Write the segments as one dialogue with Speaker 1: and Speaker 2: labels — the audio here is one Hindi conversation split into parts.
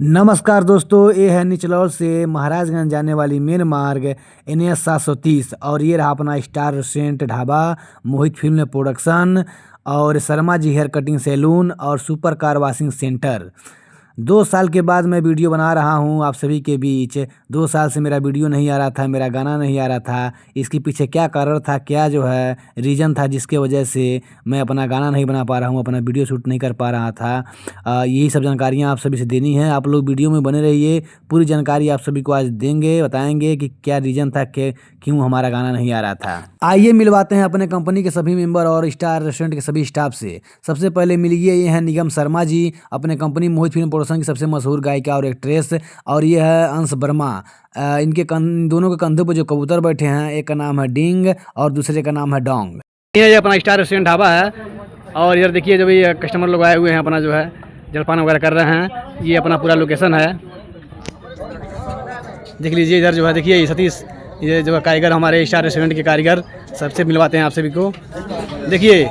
Speaker 1: नमस्कार दोस्तों, ये है निचलौल से महाराजगंज जाने वाली मेन मार्ग NS 730 और ये रहा अपना स्टार रेस्टोरेंट ढाबा, मोहित फिल्म प्रोडक्शन और Sharma ji hair cutting salon और सुपर कार वॉशिंग सेंटर। 2 साल के बाद मैं वीडियो बना रहा हूँ आप सभी के बीच। 2 साल से मेरा वीडियो नहीं आ रहा था, मेरा गाना नहीं आ रहा था। इसके पीछे क्या कारण था, क्या जो है रीज़न था जिसके वजह से मैं अपना गाना नहीं बना पा रहा हूँ, अपना वीडियो शूट नहीं कर पा रहा था। यही सब जानकारियाँ आप सभी से देनी है। आप लोग वीडियो में बने रहिए, पूरी जानकारी आप सभी को आज देंगे, बताएंगे कि क्या रीज़न था कि क्यों हमारा गाना नहीं आ रहा था। आइए मिलवाते हैं अपने कंपनी के सभी मेंबर और स्टार रेस्टोरेंट के सभी स्टाफ से। सबसे पहले मिलिए, ये हैं निगम शर्मा जी, अपने कंपनी मोहित फिल्म प्रोडक्शन की सबसे मशहूर गायिका और एक्ट्रेस। और ये है अंश वर्मा, इनके दोनों के कंधों पर जो कबूतर बैठे हैं, एक का नाम है डिंग और दूसरे का नाम है डोंग। ये अपना स्टार रेस्टोरेंट ढाबा है और इधर देखिए जो भी कस्टमर लोग आए हुए हैं, अपना जो है जलपान वगैरह कर रहे हैं। ये अपना पूरा लोकेशन है, देख लीजिए। इधर जो है देखिए ये सतीश, ये जो कारीगर हमारे स्टार रेस्टोरेंट के कारीगर, सबसे मिलवाते हैं आप सभी को। देखिए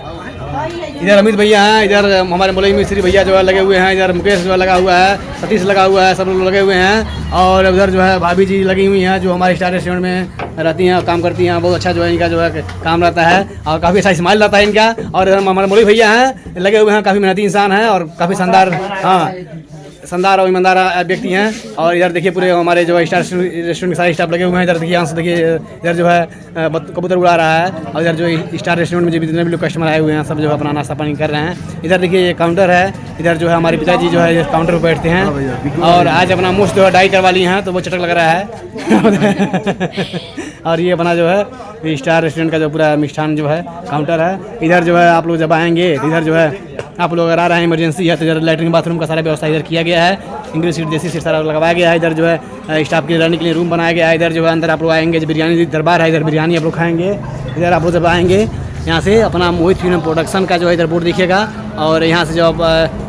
Speaker 1: इधर अमित भैया हैं, इधर हमारे मौलवी मिस्त्री भैया जो है लगे हुए हैं, इधर मुकेश जो लगा हुआ है, सतीश लगा हुआ है, सब लोग लगे हुए हैं। और उधर जो है भाभी जी लगी हुई हैं, जो हमारे स्टार रेस्टोरेंट में रहती हैं और काम करती हैं। बहुत अच्छा जो है इनका जो है काम रहता है और काफ़ी अच्छा स्माइल रहता है इनका। और इधर हमारे मौलवी भैया हैं, लगे हुए हैं, काफ़ी मेहनती इंसान हैं और काफ़ी शानदार, शानदार और ईमानदार व्यक्ति हैं। और इधर देखिए पूरे हमारे जो स्टार रेस्टोरेंट के सारे स्टाफ लगे हुए हैं। इधर देखिए, यहाँ से देखिए इधर जो है कबूतर उड़ा रहा है। और इधर जो स्टार रेस्टोरेंट में जो जितने भी लोग कस्टमर आए हुए हैं, सब जो है अपना नाश्ता पानी कर रहे हैं। इधर देखिए ये काउंटर है, इधर जो है हमारे पिताजी जो है काउंटर पर बैठते हैं और आज अपना मुझ जो है डाई करवा ली हैं, तो वो चटक लग रहा है। और ये अपना जो है स्टार रेस्टोरेंट का जो पूरा मिष्ठान जो है काउंटर है। इधर जो है आप लोग जब आएंगे तो इधर जो है आप लोग अगर आ रहे हैं इमरजेंसी है तो इधर लैट्रिन बाथरूम का सारा व्यवस्था इधर किया गया है। इंग्लिश सीट, देसी सीट सारा लगवाया गया है। इधर जो है स्टाफ के रहने के लिए रूम बनाया गया है। इधर जो है अंदर आप लोग आएंगे, जो बिरयानी दरबार है, इधर बिरयानी आप लोग खाएंगे। इधर आप लोग जब आएंगे यहाँ से अपना मोहित फिल्म प्रोडक्शन का जो है इधर बोर्ड दिखेगा और यहाँ से जब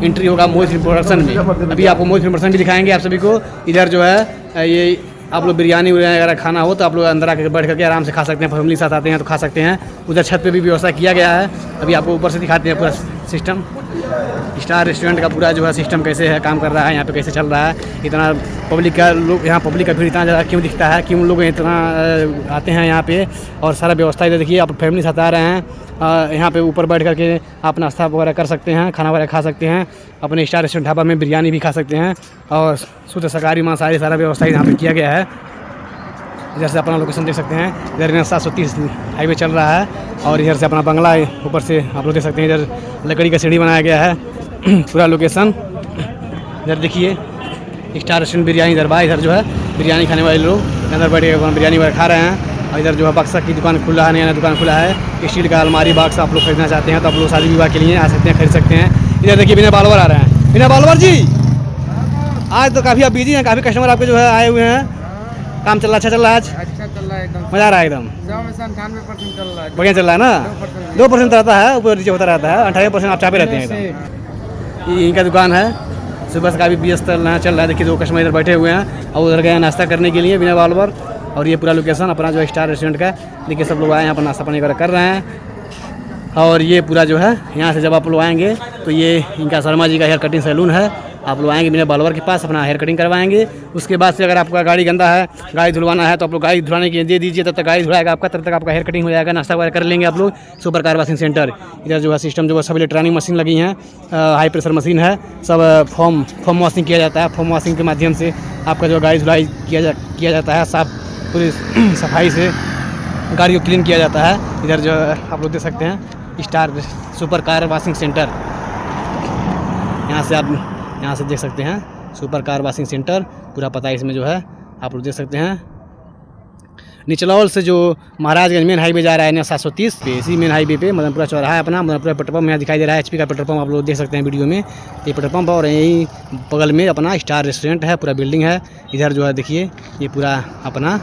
Speaker 1: एंट्री होगा मोहित फिल्म प्रोडक्शन में, अभी आपको मोहित फिल्म प्रोडक्शन भी दिखाएंगे आप सभी को। इधर जो है ये आप लोग बिरयानी वगैरह खाना हो तो आप लोग अंदर आकर बैठ करके आराम से खा सकते हैं। फैमिली के साथ आते हैं तो खा सकते हैं। उधर छत पे भी व्यवस्था किया गया है, अभी आपको ऊपर से दिखाते हैं पूरा सिस्टम। स्टार रेस्टोरेंट का पूरा जो है सिस्टम कैसे है, काम कर रहा है, यहाँ पे कैसे चल रहा है। इतना पब्लिक का लोग, यहाँ पब्लिक का भीड़ इतना ज़्यादा क्यों दिखता है, क्यों लोग इतना आते हैं यहाँ पे। और सारा व्यवस्था इधर देखिए, आप फैमिली के साथ आ रहे हैं, यहाँ पे ऊपर बैठ करके आप नाश्ता वगैरह कर सकते हैं, खाना वगैरह खा सकते हैं। अपने स्टार रेस्टोरेंट ढाबा में बिरयानी भी खा सकते हैं और शुद्ध शाकाहारी मांसाहारी सारा व्यवस्था यहाँ पे किया गया है। इधर से अपना लोकेशन देख सकते हैं, इधर NS 730 हाईवे चल रहा है और इधर से अपना बंगला ऊपर से आप लोग देख सकते हैं। इधर लकड़ी का सीढ़ी बनाया गया है, पूरा लोकेशन। इधर देखिए स्टार रेस्टोरेंट बिरयानी दरबार, इधर जो है बिरयानी खाने वाले लोग अंदर बैठ के बिरयानी वगैरह खा रहे हैं। और इधर जो है बक्सा की दुकान खुला है, नया दुकान खुला है, स्टील का अलमारी बक्सा आप लोग खरीदना चाहते हैं तो आप लोग शादी विवाह के लिए आ सकते हैं, खरीद सकते हैं। इधर देखिए बिना बालवर आ रहे हैं। बिना बालवर जी आज तो काफ़ी आप बिजी हैं, काफ़ी कस्टमर आपके जो है आए हुए हैं। काम चल रहा, अच्छा चल रहा है आज?
Speaker 2: अच्छा चल रहा है एकदम,
Speaker 1: मज़ा आ रहा है एकदम।
Speaker 2: 98% चल रहा है,
Speaker 1: बढ़िया चल रहा है ना। 2% रहता है, ऊपर नीचे होता रहता है, 28% आप चापे रहते हैं एकदम। ये इनका दुकान है, सुबह से काफ़ी व्यस्त चल रहा है। देखिए 2 कस्टमर इधर बैठे हुए हैं और उधर गए नाश्ता करने के लिए बिना बालवर। और ये पूरा लोकेशन अपना जो है स्टार रेस्टोरेंट का, देखिए सब लोग आए यहाँ पर नाश्ता पानी वगैरह कर रहे हैं। और ये पूरा जो है यहाँ से जब आप लोग आएंगे तो ये इनका शर्मा जी का हेयर कटिंग सैलून है। आप लोग आएंगे बिना बालवर के पास, अपना हेयर कटिंग करवाएंगे। उसके बाद से अगर आपका गाड़ी गंदा है, गाड़ी धुलवाना है तो आप लोग गाड़ी धुलाने के लिए दे दीजिए, तब तक गाड़ी धुलाएगा आपका, तब तक आपका हेयर कटिंग हो जाएगा, नाश्ता वगैरह कर लेंगे आप लोग। सुपर कार वॉशिंग सेंटर, इधर जो है सिस्टम जो है सब इलेक्ट्रॉनिक मशीन लगी हैं, हाई प्रेशर मशीन है, सब फोम वॉशिंग किया जाता है। फोम वॉशिंग के माध्यम से आपका जो गाड़ी धुलाई किया जाता है, साफ पूरी सफाई से गाड़ी को क्लीन किया जाता है। इधर जो है आप लोग देख सकते हैं star super car washing centre, यहाँ से देख सकते हैं सुपर कार वॉशिंग सेंटर, पूरा पता है इसमें जो है आप लोग देख सकते हैं। निचलौल से जो महाराजगंज मेन हाईवे जा रहा है NS 730 पे, इसी मेन हाईवे पे मदनपुरा चौराहा है अपना, मदनपुरा पेट्रोल पंप यहाँ दिखाई दे रहा है, HP का पेट्रोल पंप आप लोग देख सकते हैं वीडियो में। ये पेट्रोल पंप और यही बगल में अपना स्टार रेस्टोरेंट है, पूरा बिल्डिंग है। इधर जो है देखिए ये पूरा अपना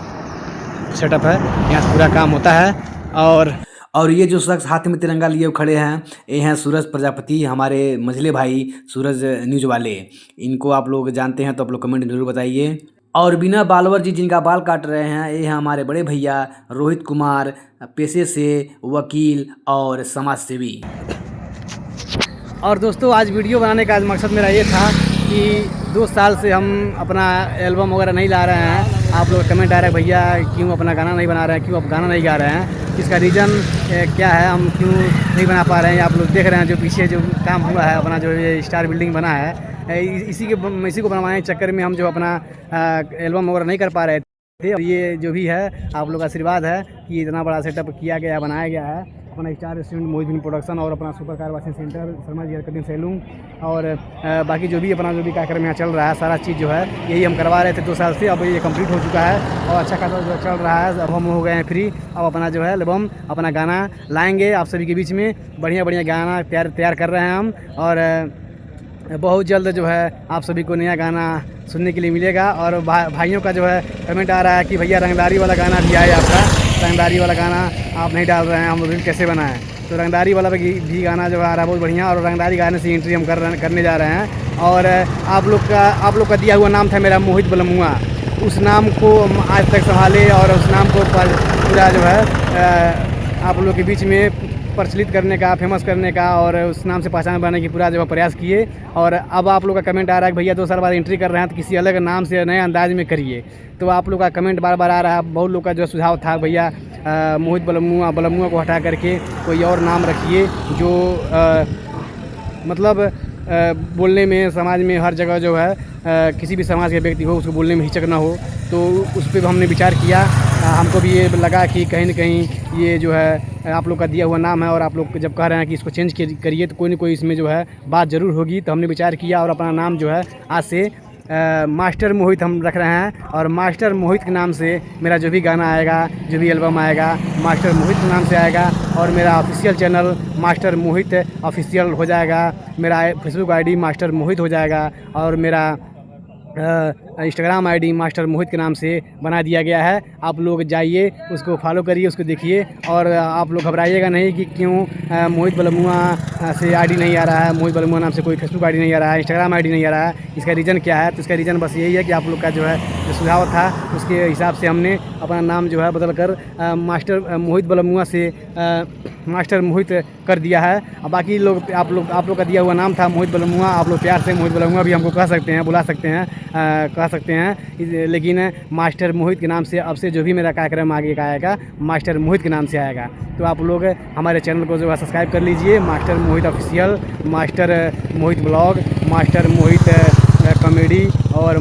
Speaker 1: सेटअप है, यहाँ से पूरा काम होता है। और ये जो शख्स हाथ में तिरंगा लिए खड़े हैं, ये हैं सूरज प्रजापति, हमारे मझले भाई सूरज न्यूज़ वाले। इनको आप लोग जानते हैं तो आप लोग कमेंट जरूर बताइए। और बिना बालवर जी जिनका बाल काट रहे हैं, ये हैं हमारे बड़े भैया रोहित कुमार, पेशे से वकील और समाज सेवी। और दोस्तों आज वीडियो बनाने का आज मकसद मेरा ये था कि 2 साल से हम अपना एल्बम वगैरह नहीं ला रहे हैं। आप लोग कमेंट आ रहा है भैया क्यों अपना गाना नहीं बना रहे हैं, क्यों आप गाना नहीं गा रहे हैं, इसका रीज़न क्या है, हम क्यों नहीं बना पा रहे हैं। आप लोग देख रहे हैं जो पीछे जो काम हुआ है, अपना जो ये स्टार बिल्डिंग बना है, इसी को बनवाने के चक्कर में हम जो अपना एल्बम वगैरह नहीं कर पा रहे थे। और ये जो भी है आप लोग का आशीर्वाद है कि इतना बड़ा सेटअप किया गया, बनाया गया है। अपना स्टार रेस्टोरेंट, मोहित बिन प्रोडक्शन और अपना super car washing centre, Sharma ji hair cutting salon और बाकी जो भी अपना जो भी कार्यक्रम यहाँ चल रहा है, सारा चीज़ जो है यही हम करवा रहे थे 2 साल से। अब ये कंप्लीट हो चुका है और अच्छा खासा जो चल रहा है। अब हम हो गए हैं फ्री। अब अपना जो है एल्बम, अपना गाना लाएंगे आप सभी के बीच में। बढ़िया बढ़िया गाना तैयार कर रहे हैं हम और बहुत जल्द जो है आप सभी को नया गाना सुनने के लिए मिलेगा। और भाइयों का जो है कमेंट आ रहा है कि भैया रंगदारी वाला गाना भी आए आपका, रंगदारी वाला गाना आप नहीं डाल रहे हैं, हम रील कैसे बनाएं। तो रंगदारी वाला भी गाना जो आ रहा है बहुत बढ़िया, और रंगदारी गाने से एंट्री हम करने जा रहे हैं। और आप लोग का दिया हुआ नाम था मेरा मोहित बलमुआ, उस नाम को आज तक संभाले और उस नाम को पूरा जो है आप लोग के बीच में प्रचलित करने का, फेमस करने का और उस नाम से पहचान बनाने की पूरा जो है प्रयास किए। और अब आप लोग का कमेंट आ रहा है कि भैया 2 साल बाद एंट्री कर रहे हैं तो किसी अलग नाम से नए अंदाज में करिए। तो आप लोग का कमेंट बार बार आ रहा है। बहुत लोग का जो सुझाव था भैया मोहित बलमुआ को हटा करके कोई और नाम रखिए जो मतलब बोलने में समाज में हर जगह जो है किसी भी समाज के व्यक्ति हो उसको बोलने में हिचक ना हो। तो उस पर हमने विचार किया। हमको भी ये लगा कि कहीं न कहीं ये जो है आप लोग का दिया हुआ नाम है और आप लोग जब कह रहे हैं कि इसको चेंज करिए तो कोई ना कोई इसमें जो है बात ज़रूर होगी। तो हमने विचार किया और अपना नाम जो है आज से मास्टर मोहित हम रख रहे हैं। और मास्टर मोहित के नाम से मेरा जो भी गाना आएगा, जो भी एल्बम आएगा, मास्टर मोहित के नाम से आएगा। और मेरा ऑफिशियल चैनल मास्टर मोहित ऑफिशियल हो जाएगा, मेरा फेसबुक आईडी मास्टर मोहित हो जाएगा और मेरा इंस्टाग्राम आईडी मास्टर मोहित के नाम से बना दिया गया है। आप लोग जाइए, उसको फॉलो करिए, उसको देखिए। और आप लोग घबराइएगा नहीं कि क्यों मोहित बलमुआ से आईडी नहीं आ रहा है, मोहित बलमुआ नाम से कोई फेसबुक आईडी नहीं आ रहा है, इंस्टाग्राम आईडी नहीं आ रहा है। इसका रीज़न क्या है? तो इसका रीज़न बस यही है कि आप लोग का जो है जो सुझाव था उसके हिसाब से हमने अपना नाम जो है बदल कर मास्टर मोहित बलमुआ से मास्टर मोहित कर दिया है। अब बाकी लोग आप लोग का दिया हुआ नाम था मोहित बलमुआ। आप लोग प्यार से मोहित बलमुआ भी हमको कह सकते हैं, बुला सकते हैं, कह सकते हैं। लेकिन मास्टर मोहित के नाम से अब से जो भी मेरा कार्यक्रम आगे का आएगा मास्टर मोहित के नाम से आएगा। तो आप लोग हमारे चैनल को जो है सब्सक्राइब कर लीजिए, मास्टर मोहित ऑफिशियल, मास्टर मोहित ब्लॉग, मास्टर मोहित कॉमेडी और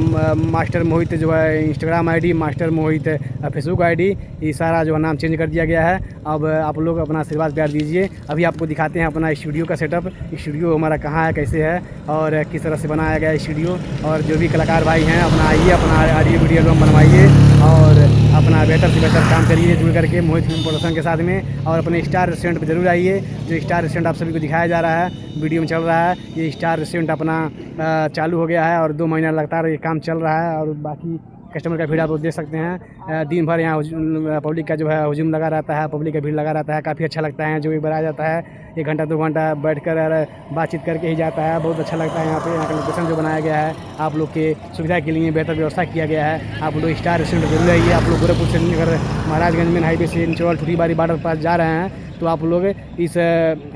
Speaker 1: मास्टर मोहित जो है इंस्टाग्राम आईडी, मास्टर मोहित फेसबुक आईडी, ये सारा जो है नाम चेंज कर दिया गया है। अब आप लोग अपना आशीर्वाद प्यार दीजिए। अभी आपको दिखाते हैं अपना स्टूडियो का सेटअप। स्टूडियो हमारा कहाँ है, कैसे है और किस तरह से बनाया गया है स्टूडियो। और जो भी कलाकार भाई हैं अपना आइए, अपना ऑडियो वीडियो एल्बम बनवाइए और अपना बेहतर से बेहतर काम करिए जुड़ करके मोहित फिल्म प्रोडक्शन के साथ में। और अपने स्टार रेस्टोरेंट पर जरूर आइए। जो स्टार रेस्टोरेंट आप सभी को दिखाया जा रहा है, वीडियो में चल रहा है, ये स्टार रेस्टोरेंट अपना चालू हो गया है और 2 महीना लगातार ये काम चल रहा है। और बाकी कस्टमर का भीड़ आप लोग देख सकते हैं। दिन भर यहाँ पब्लिक का जो है हुजूम लगा रहता है, पब्लिक का भीड़ लगा रहता है। काफ़ी अच्छा लगता है। जो भी बनाया जाता है 1 घंटा 2 घंटा बैठ कर बातचीत करके ही जाता है। बहुत अच्छा लगता है यहाँ पे। यहाँ का लोकेशन जो बनाया गया है आप लोग के सुविधा के लिए बेहतर व्यवस्था किया गया है। आप लोग स्टार रेस्टोरेंट जरूर आइए। आप लोग गोरखपुर से अगर महाराजगंज मेन हाईवे से निचोल ठुरीबारी बॉर्डर पास जा रहे हैं तो आप लोग इस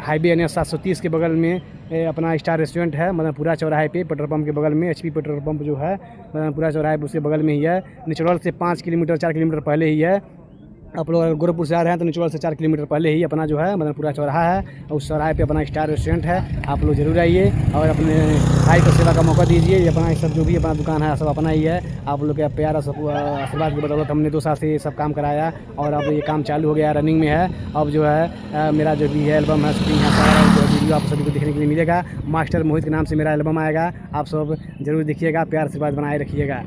Speaker 1: हाईवे NH 730 के बगल में अपना स्टार रेस्टोरेंट है, मदनपुरा चौराहे पे पेट्रोल पंप के बगल में। HP पेट्रोल पंप जो है मदनपुरा चौराहे पे उसके बगल में ही है। निचोल से 5 किलोमीटर 4 किलोमीटर पहले ही है। आप लोग अगर गोरखपुर से आ रहे हैं तो निचोल से 4 किलोमीटर पहले ही अपना जो है मदनपुरा चौराहा है। उस चौराहे पे अपना स्टार रेस्टोरेंट है। आप लोग जरूर आइए और अपने भाई को सेवा का मौका दीजिए। ये अपना सब जो भी अपना दुकान है सब अपना ही है। आप लोग का प्यार और आशीर्वाद की बदौलत हमने 2 साल से ये सब काम कराया और अब ये काम चालू हो गया, रनिंग में है। अब जो है मेरा जो भी है एल्बम है, शूटिंग है, सारा जो वीडियो आप सभी को देखने के लिए मिलेगा। मास्टर मोहित के नाम से मेरा एल्बम आएगा। आप सब जरूर देखिएगा, प्यार आशीर्वाद बनाए रखिएगा।